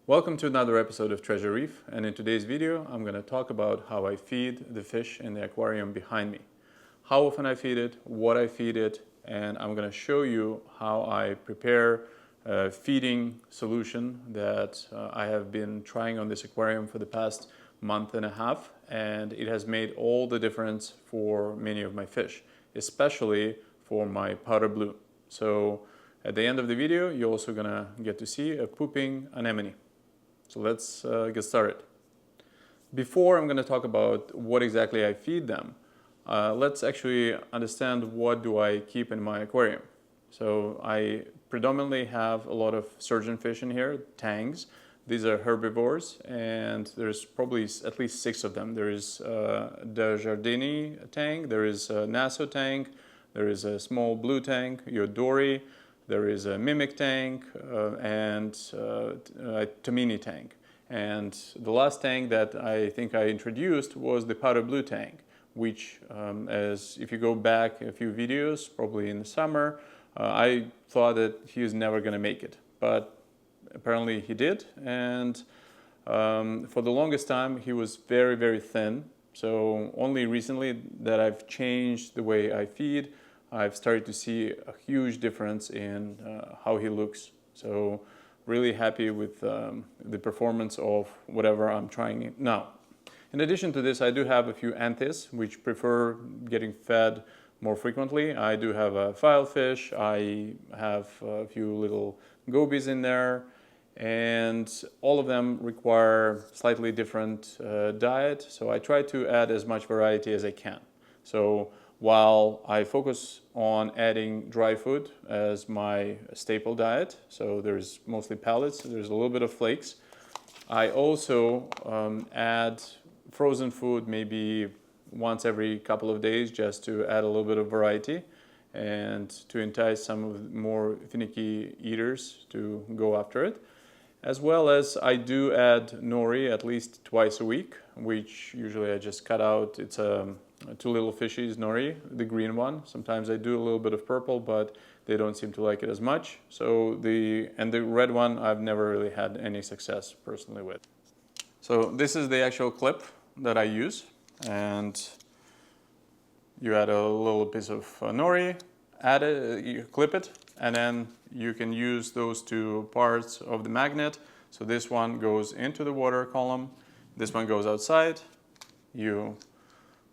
Welcome to another episode of Treasure Reef, and in today's video I'm going to talk about how I feed the fish in the aquarium behind me. How often I feed it, what I feed it, and I'm going to show you how I prepare a feeding solution that I have been trying on this aquarium for the past month and a half, and it has made all the difference for many of my fish, especially for my powder blue. So at the end of the video you're also going to get to see a pooping anemone. So let's get started. Before I'm going to talk about what exactly I feed them, let's actually understand what do I keep in my aquarium. So I predominantly have a lot of surgeonfish in here, tangs. These are herbivores, and there's probably at least 6 of them. There is the Jardini tang, there is a Nassau tang, there is a small blue tang, your dory, there is a mimic tank and a Tamini tank. And the last tank that I think I introduced was the powder blue tang, which as if you go back a few videos, probably in the summer, I thought that he was never going to make it. But apparently he did, and for the longest time he was very, very thin. So only recently that I've changed the way I feed, I've started to see a huge difference in how he looks. So really happy with the performance of whatever I'm trying now. In addition to this, I do have a few anthis which prefer getting fed more frequently. I do have a filefish, I have a few little gobies in there, and all of them require slightly different diet. So I try to add as much variety as I can. So while I focus on adding dry food as my staple diet, so there's mostly pellets, there's a little bit of flakes, I also add frozen food maybe once every couple of days just to add a little bit of variety and to entice some of the more finicky eaters to go after it. As well as I do add nori at least twice a week, which usually I just cut out. It's two little fishies nori, the green one. Sometimes I do a little bit of purple, but they don't seem to like it as much. So the red one I've never really had any success personally with. So this is the actual clip that I use, and you add a little piece of nori, add it, you clip it, and then you can use those 2 parts of the magnet. So this one goes into the water column, this one goes outside. You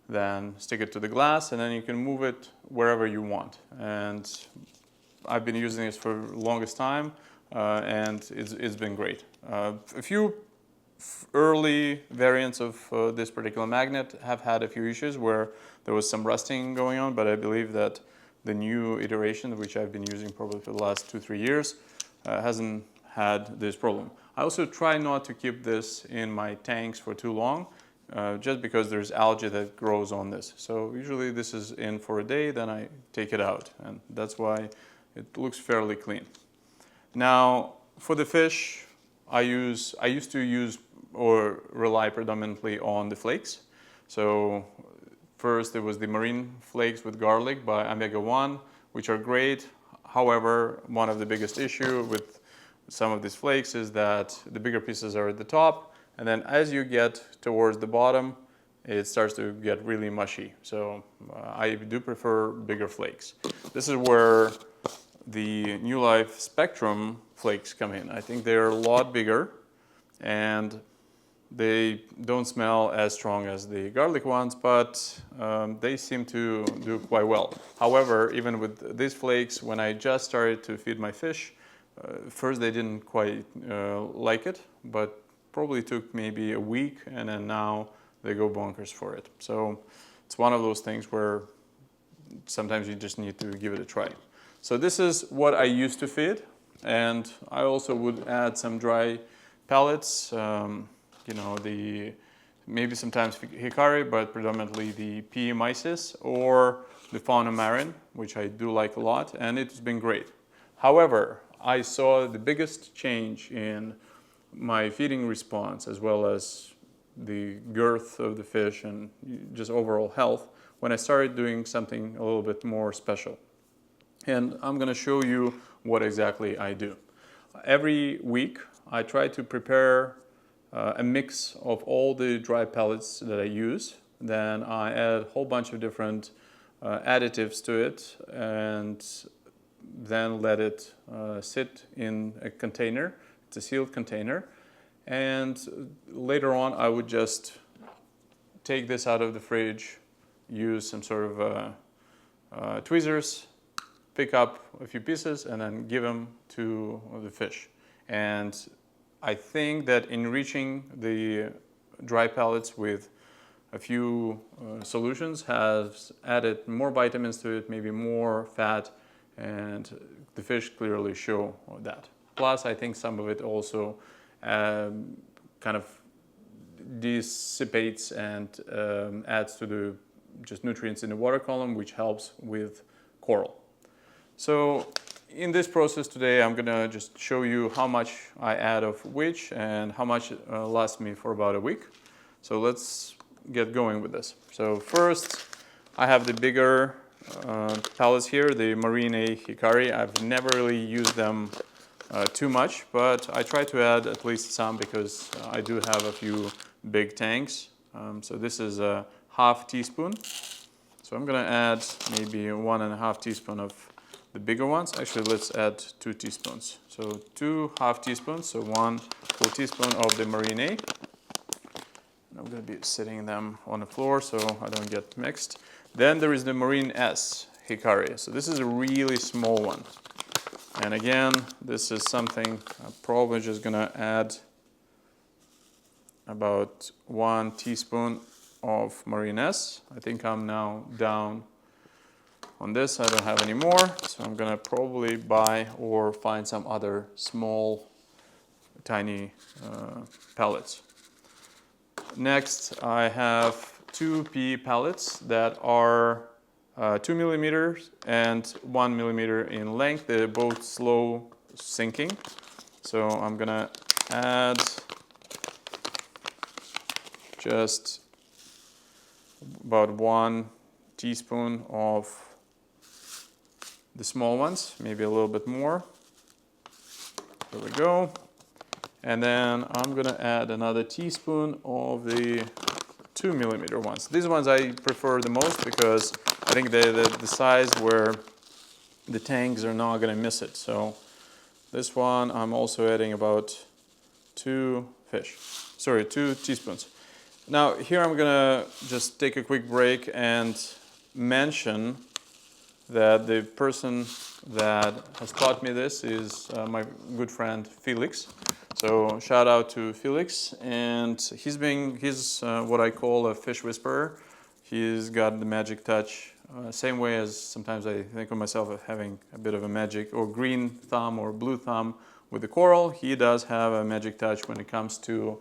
then stick it to the glass, and then you can move it wherever you want. And I've been using this for the longest time, and it's been great. A few early variants of this particular magnet have had a few issues where there was some rusting going on, but I believe that the new iteration, which I've been using probably for the last 2-3 years, hasn't had this problem. I also try not to keep this in my tanks for too long, just because there's algae that grows on this. So usually this is in for a day, then I take it out, and that's why it looks fairly clean. Now for the fish, I used to use or rely predominantly on the flakes. So first there was the marine flakes with garlic by omega-1, which are great. However, one of the biggest issue with some of these flakes is that the bigger pieces are at the top, and then as you get towards the bottom, it starts to get really mushy. So I do prefer bigger flakes. This is where the New Life Spectrum flakes come in. I think they're a lot bigger, and they don't smell as strong as the garlic ones, but they seem to do quite well. However, even with these flakes, when I just started to feed my fish, first they didn't quite like it, but probably took maybe a week, and then now they go bonkers for it. So it's one of those things where sometimes you just need to give it a try. So this is what I used to feed, and I also would add some dry pellets, you know, maybe sometimes hikari, but predominantly the P. mysis or the fauna marin, which I do like a lot, and it's been great. However, I saw the biggest change in my feeding response, as well as the girth of the fish and just overall health, when I started doing something a little bit more special. And I'm going to show you what exactly I do. Every week I try to prepare a mix of all the dry pellets that I use. Then I add a whole bunch of different additives to it, and then let it sit in a container. It's a sealed container. And later on, I would just take this out of the fridge, use some sort of tweezers, pick up a few pieces, and then give them to the fish. And I think that enriching the dry pellets with a few solutions has added more vitamins to it, maybe more fat, and the fish clearly show that. Plus, I think some of it also kind of dissipates and adds to the just nutrients in the water column, which helps with coral. So in this process today, I'm gonna just show you how much I add of which and how much lasts me for about a week. So let's get going with this. So first, I have the bigger pellets here, the Marine A Hikari. I've never really used them too much, but I try to add at least some because I do have a few big tanks. So this is a half teaspoon. So I'm gonna add maybe 1.5 teaspoons of the bigger ones. Actually, let's add 2 teaspoons. So 2 half teaspoons, so 1 full teaspoon of the Marine A. And I'm gonna be sitting them on the floor so I don't get mixed. Then there is the Marine S Hikari. So this is a really small one. And again, this is something I'm probably just gonna add about 1 teaspoon of Marine S. I think I'm now down on this. I don't have any more, so I'm gonna probably buy or find some other small, tiny pellets. Next, I have 2 PE pellets that are 2 millimeters and 1 millimeter in length. They're both slow sinking. So I'm gonna add just about 1 teaspoon of the small ones, maybe a little bit more. There we go. And then I'm gonna add another teaspoon of the 2 millimeter ones. These ones I prefer the most because I think they're the size where the tanks are not gonna miss it. So this one I'm also adding about 2 teaspoons. Now here I'm gonna just take a quick break and mention that the person that has taught me this is my good friend Felix. So shout out to Felix, and he's what I call a fish whisperer. He's got the magic touch, same way as sometimes I think of myself as having a bit of a magic or green thumb or blue thumb with the coral. He does have a magic touch when it comes to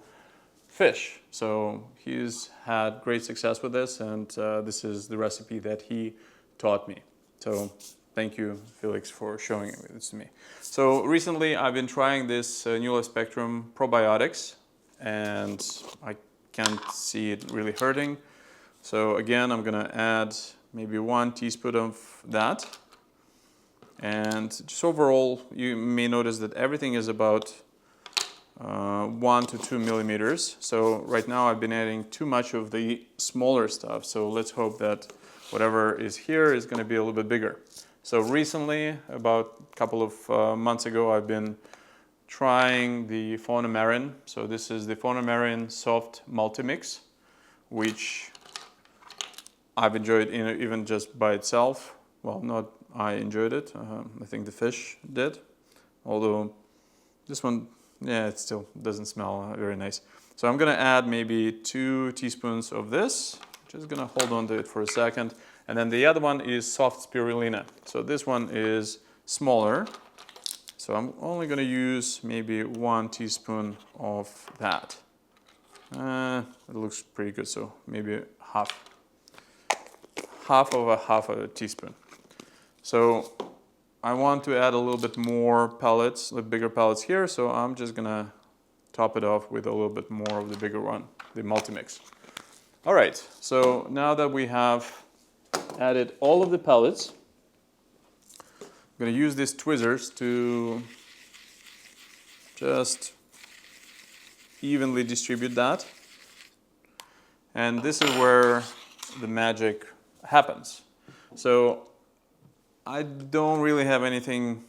fish. So he's had great success with this, and this is the recipe that he taught me. So thank you, Felix, for showing this to me. So recently I've been trying this New Spectrum probiotics, and I can't see it really hurting. So again, I'm gonna add maybe 1 teaspoon of that. And just overall, you may notice that everything is about 1 to 2 millimeters. So right now I've been adding too much of the smaller stuff. So let's hope that whatever is here is gonna be a little bit bigger. So recently, about a couple of months ago, I've been trying the Fauna Marin. So this is the Fauna Marin Soft Multimix, which I've enjoyed even just by itself. Well, not I enjoyed it. I think the fish did. Although this one, yeah, it still doesn't smell very nice. So I'm gonna add maybe 2 teaspoons of this. Just gonna hold on to it for a second. And then the other one is soft spirulina. So this one is smaller. So I'm only gonna use maybe 1 teaspoon of that. It looks pretty good, so maybe half of a teaspoon. So I want to add a little bit more pellets, the bigger pellets here, so I'm just gonna top it off with a little bit more of the bigger one, the multi-mix. All right, so now that we have added all of the pellets, I'm gonna use these tweezers to just evenly distribute that. And this is where the magic happens. So I don't really have anything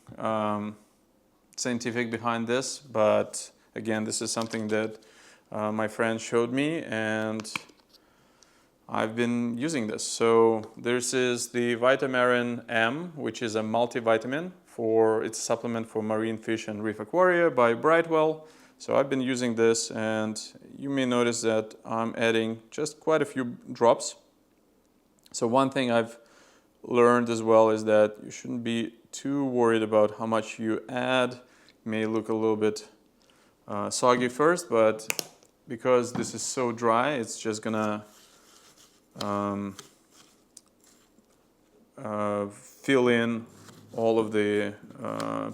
scientific behind this, but again, this is something that my friend showed me, and I've been using this. So this is the Vitamarin M, which is a multivitamin it's a supplement for marine fish and reef aquaria by Brightwell. So I've been using this, and you may notice that I'm adding just quite a few drops. So one thing I've learned as well is that you shouldn't be too worried about how much you add. It may look a little bit soggy first, but because this is so dry, it's just gonna fill in all of the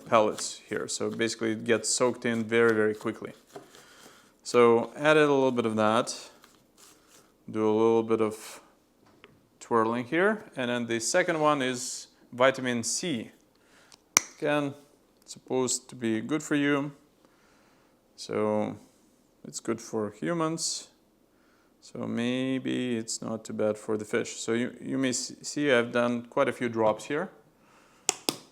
pellets here. So basically it gets soaked in very, very quickly. So added a little bit of that, do a little bit of twirling here, and then the second one is vitamin C. Again, it's supposed to be good for you, so it's good for humans, so maybe it's not too bad for the fish. So you may see I've done quite a few drops here,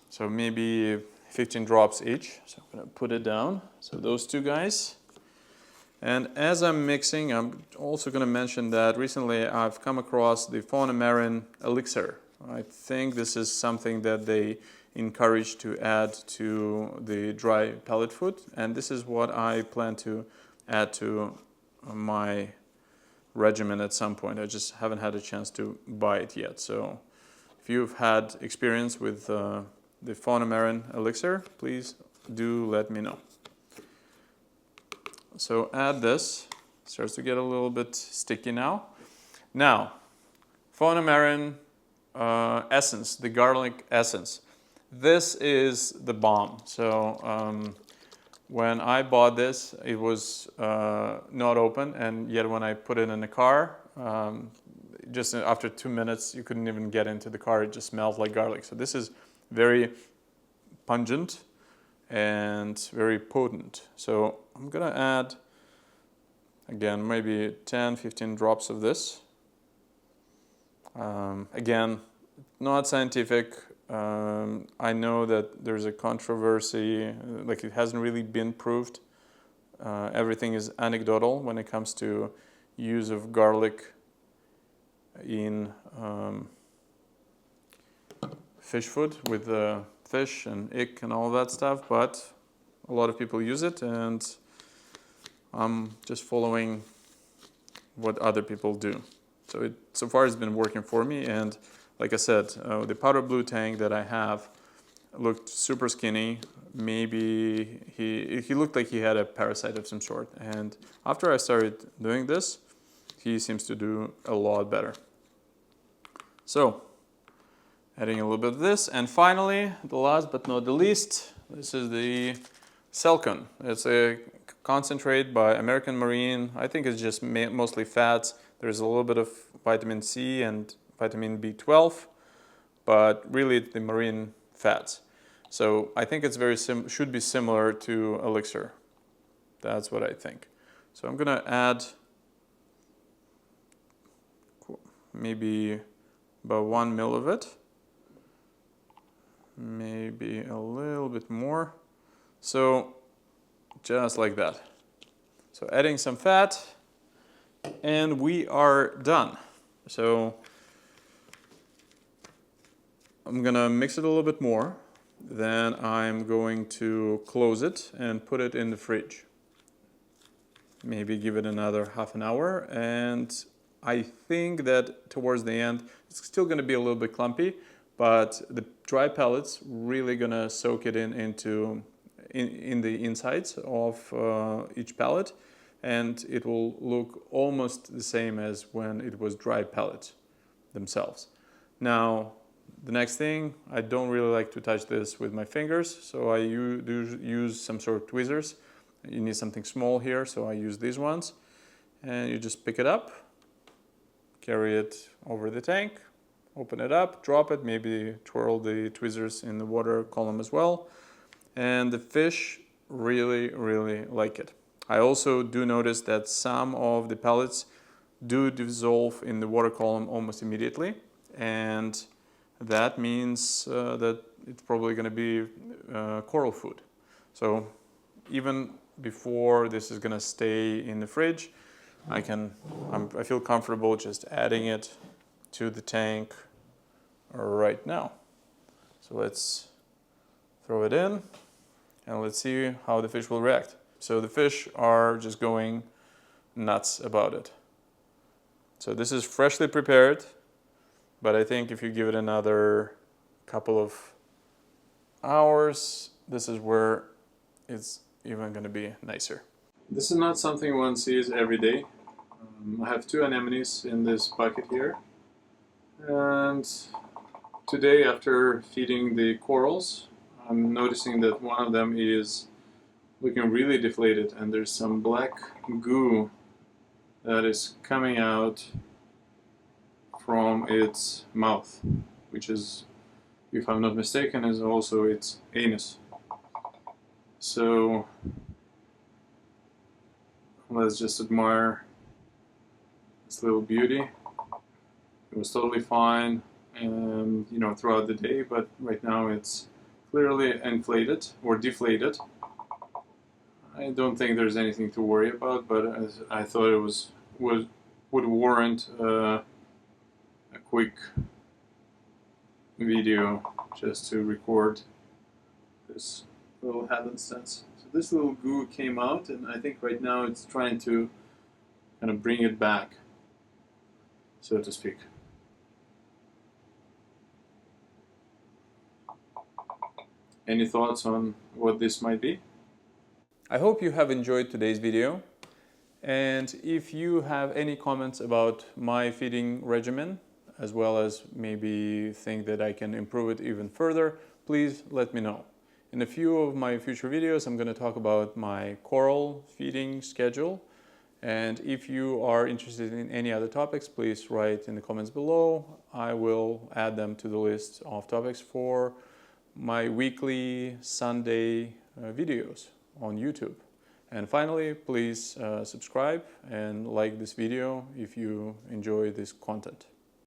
so maybe 15 drops each. So I'm going to put it down, so those two guys. And as I'm mixing, I'm also going to mention that recently I've come across the fauna marin elixir. I think this is something that they encourage to add to the dry pellet food, and this is what I plan to add to my regimen at some point. I just haven't had a chance to buy it yet. So if you've had experience with the fauna marin elixir, please do let me know. So add this. Starts to get a little bit sticky now. Now, fauna marin essence, the garlic essence. This is the bomb. So when I bought this, it was not open, and yet when I put it in the car, just after 2 minutes, you couldn't even get into the car. It just smelled like garlic. So this is very pungent and very potent. So I'm gonna add, again, maybe 10-15 drops of this. Again, not scientific. I know that there's a controversy, like it hasn't really been proved. Everything is anecdotal when it comes to use of garlic in fish food with fish and ick and all that stuff, but a lot of people use it, and I'm just following what other people do. So so far it's been working for me, and like I said, the Powder Blue Tang that I have looked super skinny. Maybe he looked like he had a parasite of some sort, and after I started doing this, he seems to do a lot better. So adding a little bit of this, and finally, the last but not the least, this is the Selcon. It's a concentrate by American Marine. I think it's just mostly fats. There's a little bit of vitamin C and vitamin B12, but really the marine fats. So I think it's should be similar to elixir. That's what I think. So I'm gonna add maybe about 1 ml of it, maybe a little bit more. So just like that. So adding some fat, and we are done. So I'm gonna mix it a little bit more, then I'm going to close it and put it in the fridge. Maybe give it another half an hour, and I think that towards the end it's still going to be a little bit clumpy, but the dry pellets really going to soak it in the insides of each pellet, and it will look almost the same as when it was dry pellets themselves. Now the next thing, I don't really like to touch this with my fingers, so I do use some sort of tweezers. You need something small here, so I use these ones, and you just pick it up, carry it over the tank, open it up, drop it, maybe twirl the tweezers in the water column as well, and the fish really, really like it. I also do notice that some of the pellets do dissolve in the water column almost immediately, and that means that it's probably going to be coral food. So even before this is going to stay in the fridge, I feel comfortable just adding it to the tank right now. So let's throw it in and let's see how the fish will react. So the fish are just going nuts about it. So this is freshly prepared, but I think if you give it another couple of hours, this is where it's even going to be nicer. This is not something one sees every day. I have 2 anemones in this bucket here, and today, after feeding the corals, I'm noticing that one of them is looking really deflated, and there's some black goo that is coming out from its mouth, which is, if I'm not mistaken, is also its anus. So let's just admire this little beauty. It was totally fine, and throughout the day, but right now it's clearly inflated or deflated. I don't think there's anything to worry about, but I thought it would warrant a quick video just to record this little happenstance. So this little goo came out, and I think right now it's trying to kind of bring it back, so to speak. Any thoughts on what this might be? I hope you have enjoyed today's video, and if you have any comments about my feeding regimen, as well as maybe think that I can improve it even further, please let me know. In a few of my future videos, I'm going to talk about my coral feeding schedule, and if you are interested in any other topics, please write in the comments below. I will add them to the list of topics for my weekly Sunday videos on YouTube. And finally, please subscribe and like this video if you enjoy this content.